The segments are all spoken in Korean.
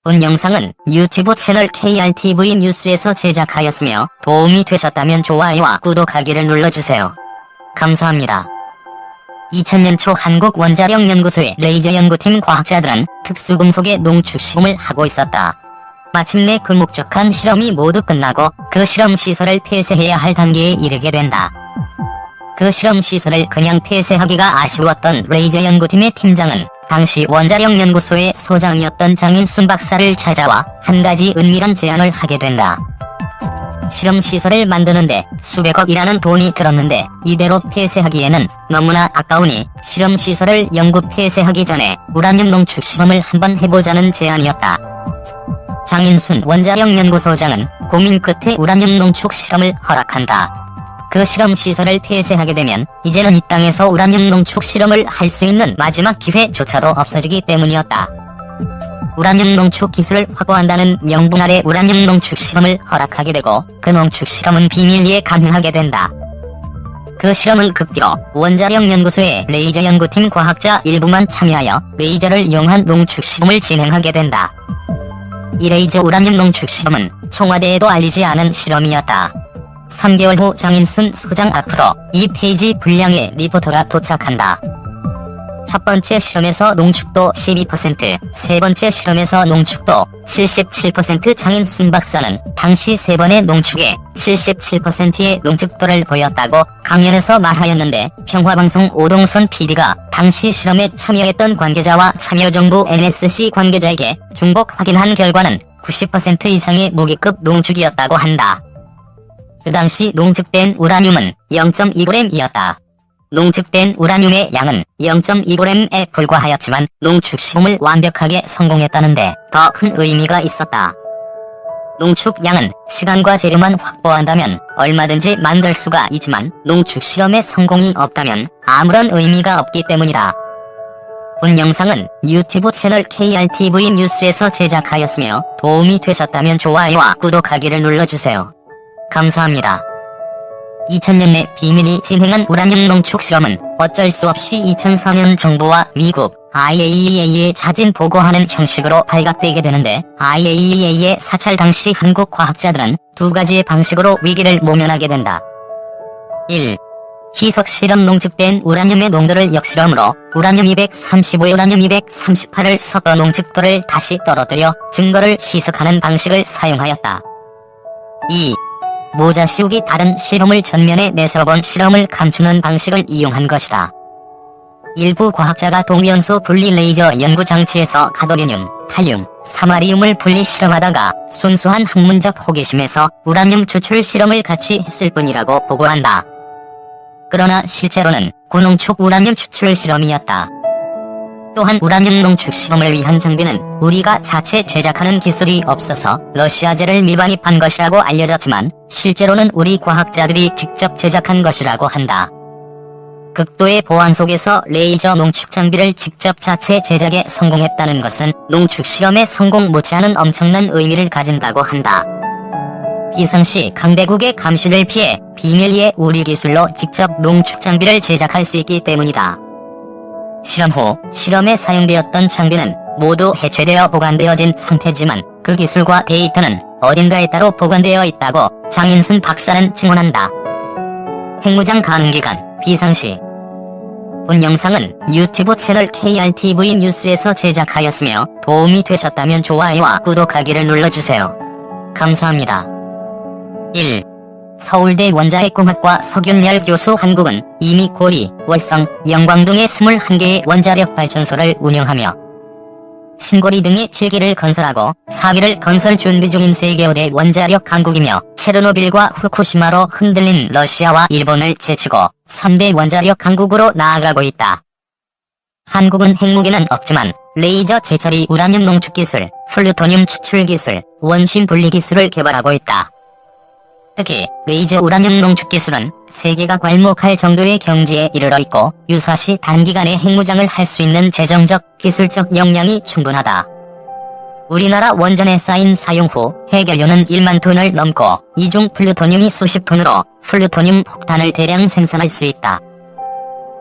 본 영상은 유튜브 채널 KRTV 뉴스에서 제작하였으며 도움이 되셨다면 좋아요와 구독하기를 눌러주세요. 감사합니다. 2000년 초 한국원자력연구소의 레이저 연구팀 과학자들은 특수금속의 농축 시험을 하고 있었다. 마침내 그 목적한 실험이 모두 끝나고 그 실험시설을 폐쇄해야 할 단계에 이르게 된다. 그 실험시설을 그냥 폐쇄하기가 아쉬웠던 레이저 연구팀의 팀장은 당시 원자력연구소의 소장이었던 장인순 박사를 찾아와 한 가지 은밀한 제안을 하게 된다. 실험시설을 만드는데 수백억이라는 돈이 들었는데 이대로 폐쇄하기에는 너무나 아까우니 실험시설을 영구 폐쇄하기 전에 우라늄 농축 실험을 한번 해보자는 제안이었다. 장인순 원자력연구소장은 고민 끝에 우라늄 농축 실험을 허락한다. 그 실험시설을 폐쇄하게 되면 이제는 이 땅에서 우라늄 농축 실험을 할 수 있는 마지막 기회조차도 없어지기 때문이었다. 우라늄 농축 기술을 확보한다는 명분 아래 우라늄 농축 실험을 허락하게 되고 그 농축 실험은 비밀리에 감행하게 된다. 그 실험은 급기로 원자력연구소의 레이저 연구팀 과학자 일부만 참여하여 레이저를 이용한 농축 실험을 진행하게 된다. 이 레이저 우라늄 농축 실험은 청와대에도 알리지 않은 실험이었다. 3개월 후 장인순 소장 앞으로 2페이지 분량의 리포터가 도착한다. 첫 번째 실험에서 농축도 12%, 세 번째 실험에서 농축도 77%. 장인순 박사는 당시 세 번의 농축에 77%의 농축도를 보였다고 강연에서 말하였는데 평화방송 오동선 PD가 당시 실험에 참여했던 관계자와 참여정부 NSC 관계자에게 중복 확인한 결과는 90% 이상의 무기급 농축이었다고 한다. 그 당시 농축된 우라늄은 0.2g이었다. 농축된 우라늄의 양은 0.2g에 불과하였지만 농축 시험을 완벽하게 성공했다는데 더 큰 의미가 있었다. 농축 양은 시간과 재료만 확보한다면 얼마든지 만들 수가 있지만 농축 실험의 성공이 없다면 아무런 의미가 없기 때문이다. 본 영상은 유튜브 채널 KRTV 뉴스에서 제작하였으며 도움이 되셨다면 좋아요와 구독하기를 눌러주세요. 감사합니다. 2000년에 비밀이 진행한 우라늄 농축 실험은 어쩔 수 없이 2004년 정부와 미국 IAEA에 자진 보고하는 형식으로 발각되게 되는데 IAEA의 사찰 당시 한국 과학자들은 두 가지의 방식으로 위기를 모면하게 된다. 1. 희석 실험 농축된 우라늄의 농도를 역실험으로 우라늄 235에 우라늄 238을 섞어 농축도를 다시 떨어뜨려 증거를 희석하는 방식을 사용하였다. 2. 모자 씌우기 다른 실험을 전면에 내세워본 실험을 감추는 방식을 이용한 것이다. 일부 과학자가 동위원소 분리 레이저 연구 장치에서 가도리늄, 탈륨, 사마리움을 분리 실험하다가 순수한 학문적 호기심에서 우라늄 추출 실험을 같이 했을 뿐이라고 보고한다. 그러나 실제로는 고농축 우라늄 추출 실험이었다. 또한 우라늄 농축 실험을 위한 장비는 우리가 자체 제작하는 기술이 없어서 러시아제를 밀반입한 것이라고 알려졌지만 실제로는 우리 과학자들이 직접 제작한 것이라고 한다. 극도의 보안 속에서 레이저 농축 장비를 직접 자체 제작에 성공했다는 것은 농축 실험의 성공 못지않은 엄청난 의미를 가진다고 한다. 비상시 강대국의 감시를 피해 비밀리에 우리 기술로 직접 농축 장비를 제작할 수 있기 때문이다. 실험 후 실험에 사용되었던 장비는 모두 해체되어 보관되어진 상태지만 그 기술과 데이터는 어딘가에 따로 보관되어 있다고 장인순 박사는 증언한다. 핵무장 가능기간, 비상시. 본 영상은 유튜브 채널 KRTV 뉴스에서 제작하였으며 도움이 되셨다면 좋아요와 구독하기를 눌러주세요. 감사합니다. 1. 서울대 원자핵공학과 석윤열 교수. 한국은 이미 고리, 월성, 영광 등의 21개의 원자력 발전소를 운영하며 신고리 등의 7기를 건설하고 4기를 건설 준비 중인 세계 5대 원자력 강국이며 체르노빌과 후쿠시마로 흔들린 러시아와 일본을 제치고 3대 원자력 강국으로 나아가고 있다. 한국은 핵무기는 없지만 레이저 재처리 우라늄 농축 기술, 플루토늄 추출 기술, 원심 분리 기술을 개발하고 있다. 특히 레이저 우라늄 농축 기술은 세계가 괄목할 정도의 경지에 이르러 있고 유사시 단기간에 핵무장을 할 수 있는 재정적, 기술적 역량이 충분하다. 우리나라 원전에 쌓인 사용 후 핵연료는 1만 톤을 넘고 이중 플루토늄이 수십 톤으로 플루토늄 폭탄을 대량 생산할 수 있다.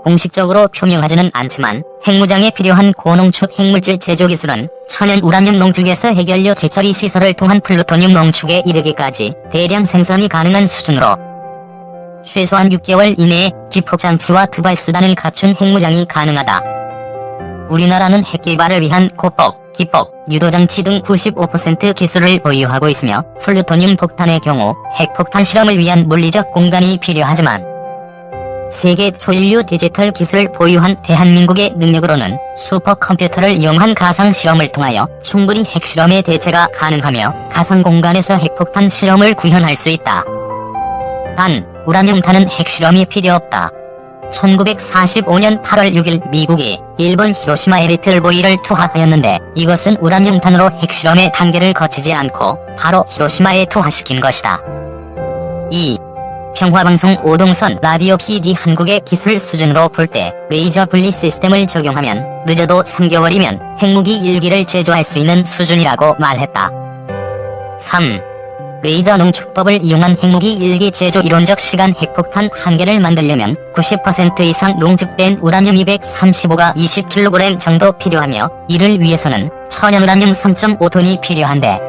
공식적으로 표명하지는 않지만 핵무장에 필요한 고농축 핵물질 제조 기술은 천연 우라늄 농축에서 해결료 재처리 시설을 통한 플루토늄 농축에 이르기까지 대량 생산이 가능한 수준으로 최소한 6개월 이내에 기폭장치와 투발수단을 갖춘 핵무장이 가능하다. 우리나라는 핵개발을 위한 고폭, 기폭, 유도장치 등 95% 기술을 보유하고 있으며 플루토늄 폭탄의 경우 핵폭탄 실험을 위한 물리적 공간이 필요하지만 세계 초인류 디지털 기술을 보유한 대한민국의 능력으로는 슈퍼컴퓨터를 이용한 가상 실험을 통하여 충분히 핵실험의 대체가 가능하며 가상 공간에서 핵폭탄 실험을 구현할 수 있다. 단, 우라늄탄은 핵실험이 필요 없다. 1945년 8월 6일 미국이 일본 히로시마에 리틀 보이를 투하하였는데 이것은 우라늄탄으로 핵실험의 단계를 거치지 않고 바로 히로시마에 투하시킨 것이다. 2. 평화방송 오동선 라디오 PD 한국의 기술 수준으로 볼 때 레이저 분리 시스템을 적용하면 늦어도 3개월이면 핵무기 1기를 제조할 수 있는 수준이라고 말했다. 3. 레이저 농축법을 이용한 핵무기 1기 제조 이론적 시간 핵폭탄 1개를 만들려면 90% 이상 농축된 우라늄 235가 20kg 정도 필요하며 이를 위해서는 천연 우라늄 3.5톤이 필요한데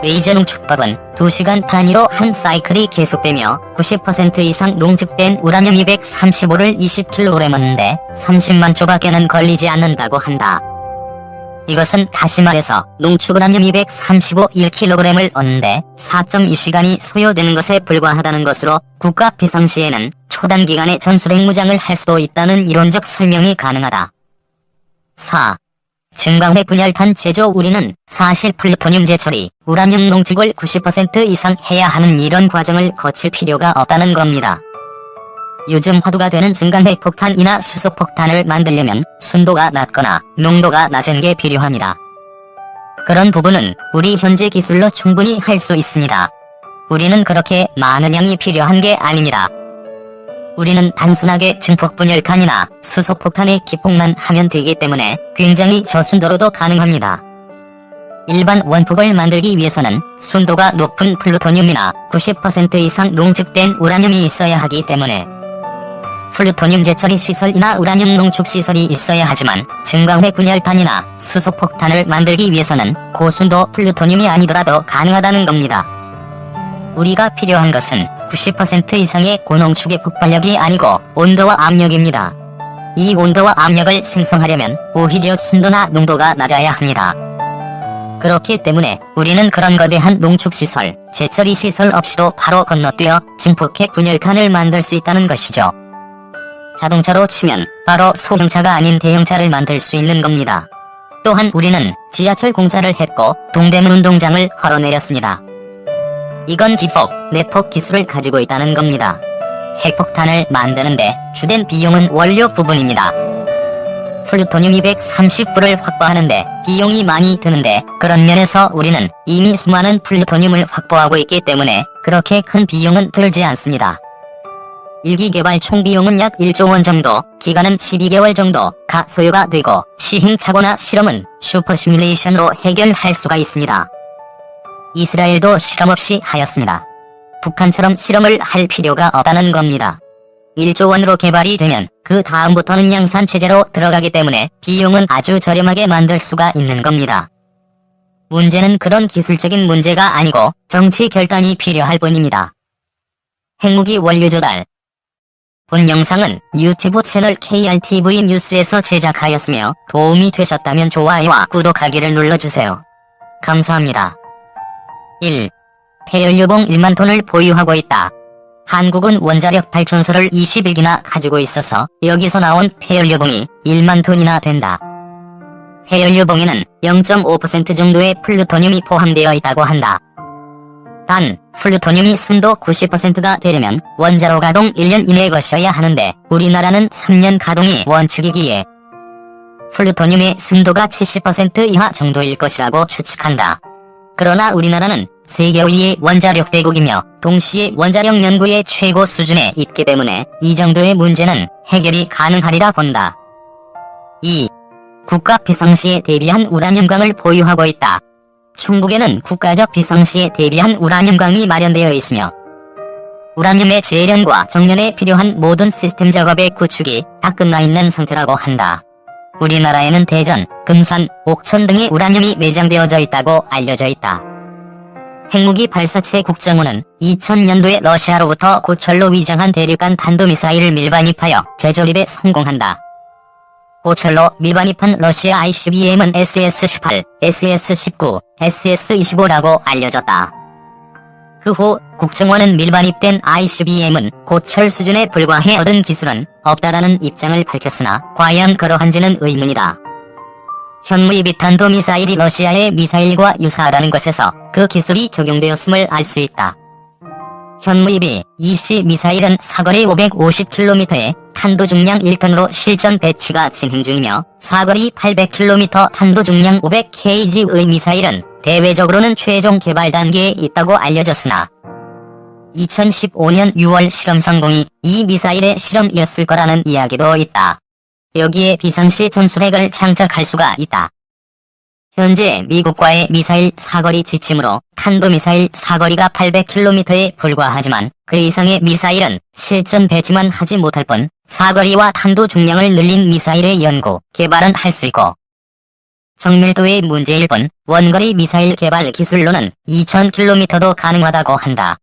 레이저 농축법은 2시간 단위로 한 사이클이 계속되며 90% 이상 농축된 우라늄 235를 20kg 얻는데 30만 초밖에는 걸리지 않는다고 한다. 이것은 다시 말해서 농축 우라늄 235 1kg을 얻는데 4.2시간이 소요되는 것에 불과하다는 것으로 국가 비상시에는 초단기간에 전술핵무장을 할 수도 있다는 이론적 설명이 가능하다. 4. 증강핵 분열탄 제조 우리는 사실 플루토늄 재처리, 우라늄 농축을 90% 이상 해야 하는 이런 과정을 거칠 필요가 없다는 겁니다. 요즘 화두가 되는 증강핵 폭탄이나 수소폭탄을 만들려면 순도가 낮거나 농도가 낮은 게 필요합니다. 그런 부분은 우리 현재 기술로 충분히 할 수 있습니다. 우리는 그렇게 많은 양이 필요한 게 아닙니다. 우리는 단순하게 증폭분열탄이나 수소폭탄의 기폭만 하면 되기 때문에 굉장히 저순도로도 가능합니다. 일반 원폭을 만들기 위해서는 순도가 높은 플루토늄이나 90% 이상 농축된 우라늄이 있어야 하기 때문에 플루토늄 재처리 시설이나 우라늄 농축 시설이 있어야 하지만 증강핵 분열탄이나 수소폭탄을 만들기 위해서는 고순도 플루토늄이 아니더라도 가능하다는 겁니다. 우리가 필요한 것은 90% 이상의 고농축의 폭발력이 아니고 온도와 압력입니다. 이 온도와 압력을 생성하려면 오히려 순도나 농도가 낮아야 합니다. 그렇기 때문에 우리는 그런 거대한 농축시설, 재처리 시설 없이도 바로 건너뛰어 증폭핵 분열탄을 만들 수 있다는 것이죠. 자동차로 치면 바로 소형차가 아닌 대형차를 만들 수 있는 겁니다. 또한 우리는 지하철 공사를 했고 동대문 운동장을 헐어내렸습니다. 이건 기폭, 내폭 기술을 가지고 있다는 겁니다. 핵폭탄을 만드는데 주된 비용은 원료 부분입니다. 플루토늄 239를 확보하는데 비용이 많이 드는데 그런 면에서 우리는 이미 수많은 플루토늄을 확보하고 있기 때문에 그렇게 큰 비용은 들지 않습니다. 1기 개발 총비용은 약 1조 원 정도, 기간은 12개월 정도가 소요가 되고 시행착오나 실험은 슈퍼 시뮬레이션으로 해결할 수가 있습니다. 이스라엘도 실험 없이 하였습니다. 북한처럼 실험을 할 필요가 없다는 겁니다. 1조 원으로 개발이 되면 그 다음부터는 양산체제로 들어가기 때문에 비용은 아주 저렴하게 만들 수가 있는 겁니다. 문제는 그런 기술적인 문제가 아니고 정치 결단이 필요할 뿐입니다. 핵무기 원료 조달. 본 영상은 유튜브 채널 KRTV 뉴스에서 제작하였으며 도움이 되셨다면 좋아요와 구독하기를 눌러주세요. 감사합니다. 1. 폐연료봉 1만 톤을 보유하고 있다. 한국은 원자력 발전소를 21기나 가지고 있어서 여기서 나온 폐연료봉이 1만 톤이나 된다. 폐연료봉에는 0.5% 정도의 플루토늄이 포함되어 있다고 한다. 단, 플루토늄이 순도 90%가 되려면 원자로 가동 1년 이내에 거쳐야 하는데 우리나라는 3년 가동이 원칙이기에 플루토늄의 순도가 70% 이하 정도일 것이라고 추측한다. 그러나 우리나라는 세계 5위의 원자력 대국이며 동시에 원자력 연구의 최고 수준에 있기 때문에 이 정도의 문제는 해결이 가능하리라 본다. 2. 국가 비상시에 대비한 우라늄광을 보유하고 있다. 충북에는 국가적 비상시에 대비한 우라늄광이 마련되어 있으며 우라늄의 재련과 정련에 필요한 모든 시스템 작업의 구축이 다 끝나 있는 상태라고 한다. 우리나라에는 대전, 금산, 옥천 등의 우라늄이 매장되어져 있다고 알려져 있다. 핵무기 발사체 국정원은 2000년도에 러시아로부터 고철로 위장한 대륙간 탄도미사일을 밀반입하여 재조립에 성공한다. 고철로 밀반입한 러시아 ICBM은 SS-18, SS-19, SS-25라고 알려졌다. 그 후 국정원은 밀반입된 ICBM은 고철 수준에 불과해 얻은 기술은 없다라는 입장을 밝혔으나 과연 그러한지는 의문이다. 현무입 탄도미사일이 러시아의 미사일과 유사하다는 것에서 그 기술이 적용되었음을 알 수 있다. 현무입이 EC 미사일은 사거리 550km에 탄도 중량 1톤으로 실전 배치가 진행 중이며 사거리 800km 탄도 중량 500kg의 미사일은 대외적으로는 최종 개발 단계에 있다고 알려졌으나 2015년 6월 실험 성공이 이 미사일의 실험이었을 거라는 이야기도 있다. 여기에 비상시 전술핵을 장착할 수가 있다. 현재 미국과의 미사일 사거리 지침으로 탄도미사일 사거리가 800km에 불과하지만 그 이상의 미사일은 실전 배치만 하지 못할 뿐 사거리와 탄도 중량을 늘린 미사일의 연구, 개발은 할 수 있고 정밀도의 문제일 뿐 원거리 미사일 개발 기술로는 2000km도 가능하다고 한다.